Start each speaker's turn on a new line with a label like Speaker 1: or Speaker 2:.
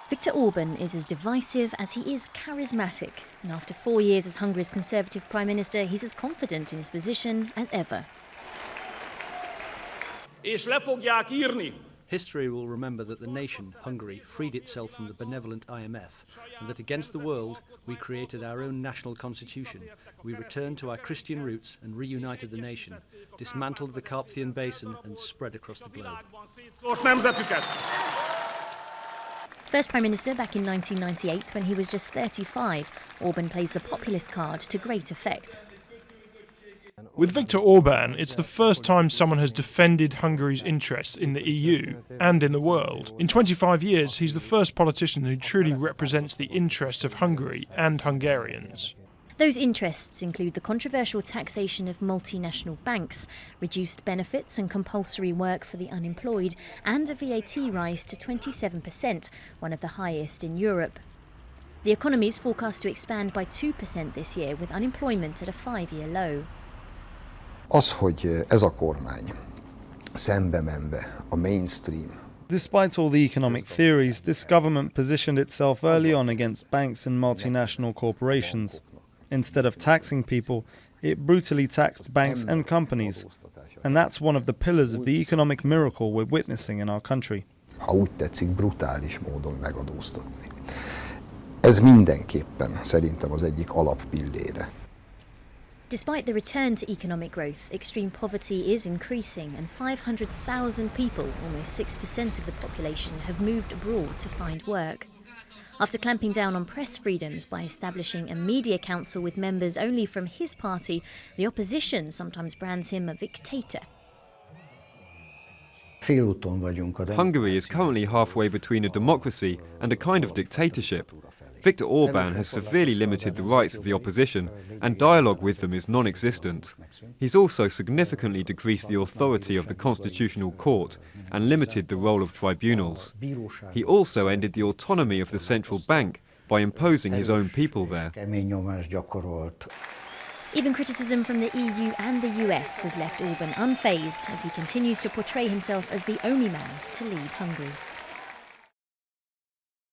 Speaker 1: Viktor Orban is as divisive as he is charismatic, and after 4 years as Hungary's Conservative Prime Minister, he's as confident in his position as ever.
Speaker 2: History will remember that the nation, Hungary, freed itself from the benevolent IMF, and that against the world we created our own national constitution. We returned to our Christian roots and reunited the nation, dismantled the Carpathian Basin and spread across the globe.
Speaker 1: First Prime Minister back in 1998 when he was just 35, Orban plays the populist card to great effect.
Speaker 3: With Viktor Orban, it's the first time someone has defended Hungary's interests in the EU and in the world. In 25 years, he's the first politician who truly represents the interests of Hungary and Hungarians.
Speaker 1: Those interests include the controversial taxation of multinational banks, reduced benefits and compulsory work for the unemployed, and a VAT rise to 27%, one of the highest in Europe. The economy is forecast to expand by 2% this year, with unemployment at a 5-year low.
Speaker 4: Az, hogy ez a kormány szembe menve a mainstream.
Speaker 5: Despite all the economic theories, this government positioned itself early on against banks and multinational corporations. Instead of taxing people, it brutally taxed banks and companies. And that's one of the pillars of the economic miracle we're witnessing in our country.
Speaker 4: Ha úgy tetszik, brutális módon megadóztatni. Ez mindenképpen szerintem az egyik alappillére.
Speaker 1: Despite the return to economic growth, extreme poverty is increasing, and 500,000 people, almost 6% of the population, have moved abroad to find work. After clamping down on press freedoms by establishing a media council with members only from his party, the opposition sometimes brands him a dictator.
Speaker 6: Hungary is currently halfway between a democracy and a kind of dictatorship. Viktor Orban has severely limited the rights of the opposition, and dialogue with them is non-existent. He's also significantly decreased the authority of the Constitutional Court and limited the role of tribunals. He also ended the autonomy of the central bank by imposing his own people there.
Speaker 1: Even criticism from the EU and the US has left Orban unfazed as he continues to portray himself as the only man to lead Hungary.